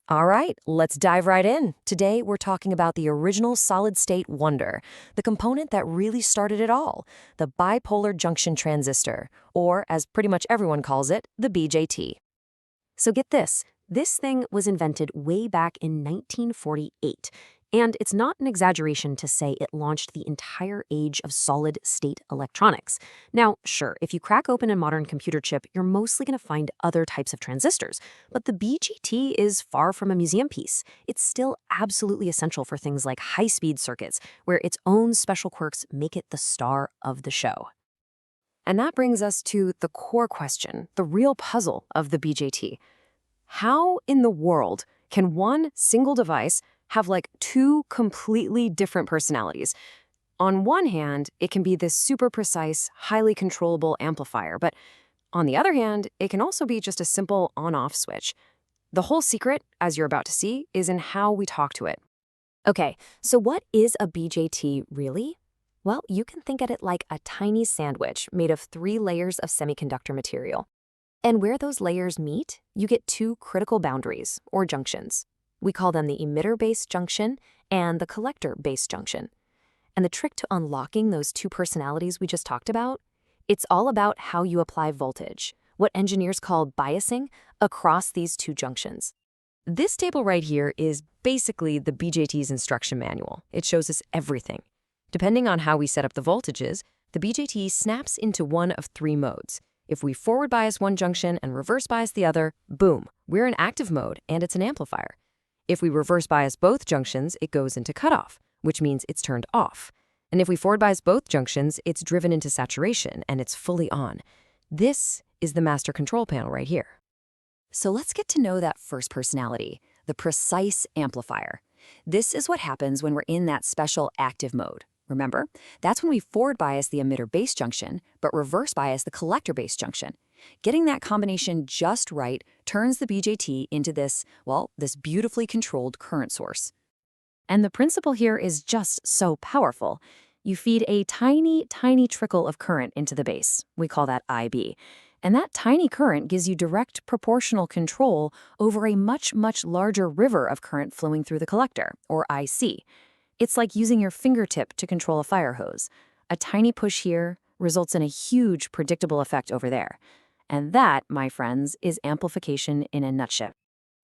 All right, let's dive right in. Today, we're talking about the original solid-state wonder, the component that really started it all, the bipolar junction transistor, or as pretty much everyone calls it, the BJT. So get this thing was invented way back in 1948, and it's not an exaggeration to say it launched the entire age of solid-state electronics. Now, sure, if you crack open a modern computer chip, you're mostly going to find other types of transistors, but the BJT is far from a museum piece. It's still absolutely essential for things like high-speed circuits, where its own special quirks make it the star of the show. And that brings us to the core question, the real puzzle of the BJT. How in the world can one single device have like two completely different personalities? On one hand, it can be this super precise, highly controllable amplifier, but on the other hand, it can also be just a simple on-off switch. The whole secret, as you're about to see, is in how we talk to it. Okay, so what is a BJT really? Well, you can think of it like a tiny sandwich made of 3 layers of semiconductor material. And where those layers meet, you get 2 critical boundaries, or junctions. We call them the emitter-based junction and the collector-based junction. And the trick to unlocking those 2 personalities we just talked about? It's all about how you apply voltage, what engineers call biasing, across these 2 junctions. This table right here is basically the BJT's instruction manual. It shows us everything. Depending on how we set up the voltages, the BJT snaps into one of 3 modes. If we forward bias one junction and reverse bias the other, boom, we're in active mode and it's an amplifier. If we reverse bias both junctions, it goes into cutoff, which means it's turned off. And if we forward bias both junctions, it's driven into saturation and it's fully on. This is the master control panel right here. So let's get to know that first personality, the precise amplifier. This is what happens when we're in that special active mode. Remember, that's when we forward bias the emitter-base junction, but reverse bias the collector-base junction. Getting that combination just right turns the BJT into this beautifully controlled current source. And the principle here is just so powerful. You feed a tiny, tiny trickle of current into the base. We call that IB. And that tiny current gives you direct proportional control over a much, much larger river of current flowing through the collector, or IC. It's like using your fingertip to control a fire hose. A tiny push here results in a huge predictable effect over there. And that, my friends, is amplification in a nutshell.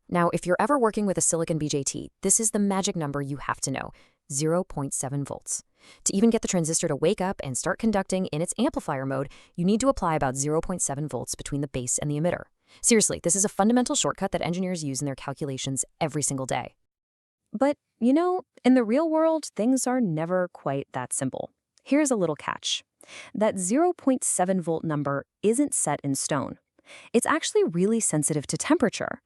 Now, if you're ever working with a silicon BJT, this is the magic number you have to know, 0.7 volts. To even get the transistor to wake up and start conducting in its amplifier mode, you need to apply about 0.7 volts between the base and the emitter. Seriously, this is a fundamental shortcut that engineers use in their calculations every single day. But, you know, in the real world, things are never quite that simple. Here's a little catch. That 0.7 volt number isn't set in stone. It's actually really sensitive to temperature.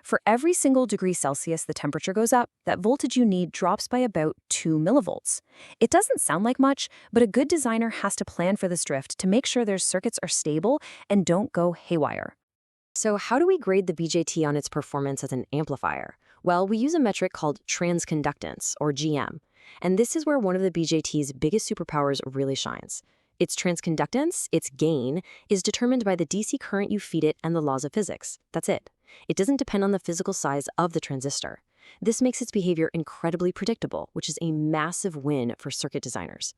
For every single degree Celsius the temperature goes up, that voltage you need drops by about 2 millivolts. It doesn't sound like much, but a good designer has to plan for this drift to make sure their circuits are stable and don't go haywire. So how do we grade the BJT on its performance as an amplifier? Well, we use a metric called transconductance, or GM. And this is where one of the BJT's biggest superpowers really shines. Its transconductance, its gain, is determined by the DC current you feed it and the laws of physics. That's it. It doesn't depend on the physical size of the transistor. This makes its behavior incredibly predictable, which is a massive win for circuit designers.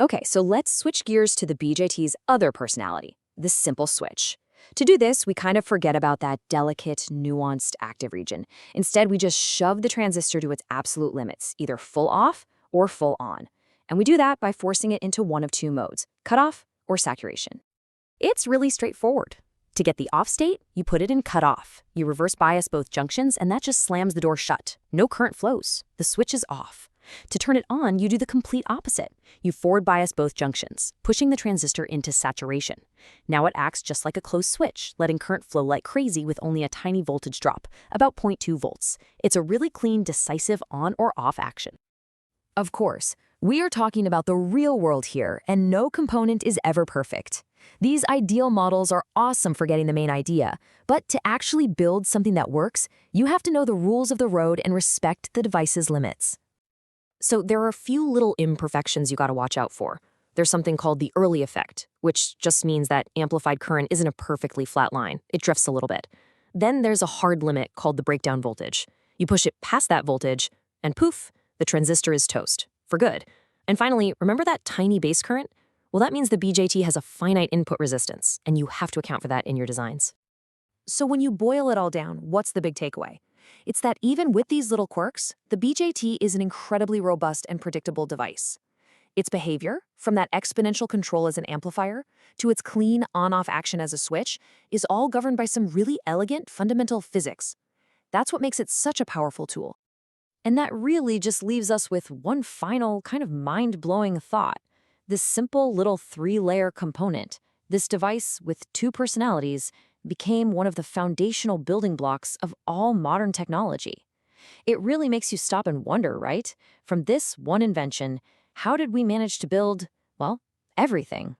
Okay, so let's switch gears to the BJT's other personality, the simple switch. To do this, we kind of forget about that delicate, nuanced active region. Instead, we just shove the transistor to its absolute limits, either full off or full on. And we do that by forcing it into one of 2 modes, cutoff or saturation. It's really straightforward. To get the off state, you put it in cutoff. You reverse bias both junctions, and that just slams the door shut. No current flows. The switch is off. To turn it on, you do the complete opposite. You forward bias both junctions, pushing the transistor into saturation. Now it acts just like a closed switch, letting current flow like crazy with only a tiny voltage drop, about 0.2 volts. It's a really clean, decisive on or off action. Of course, we are talking about the real world here, and no component is ever perfect. These ideal models are awesome for getting the main idea, but to actually build something that works, you have to know the rules of the road and respect the device's limits. So there are a few little imperfections you gotta watch out for. There's something called the early effect, which just means that amplified current isn't a perfectly flat line. It drifts a little bit. Then there's a hard limit called the breakdown voltage. You push it past that voltage, and poof, the transistor is toast, for good. And finally, remember that tiny base current? Well, that means the BJT has a finite input resistance, and you have to account for that in your designs. So when you boil it all down, what's the big takeaway? It's that even with these little quirks, the BJT is an incredibly robust and predictable device. Its behavior, from that exponential control as an amplifier to its clean on-off action as a switch, is all governed by some really elegant fundamental physics. That's what makes it such a powerful tool. And that really just leaves us with one final kind of mind-blowing thought. This simple little 3-layer component, this device with 2 personalities, became one of the foundational building blocks of all modern technology. It really makes you stop and wonder, right? From this one invention, how did we manage to build, well, everything?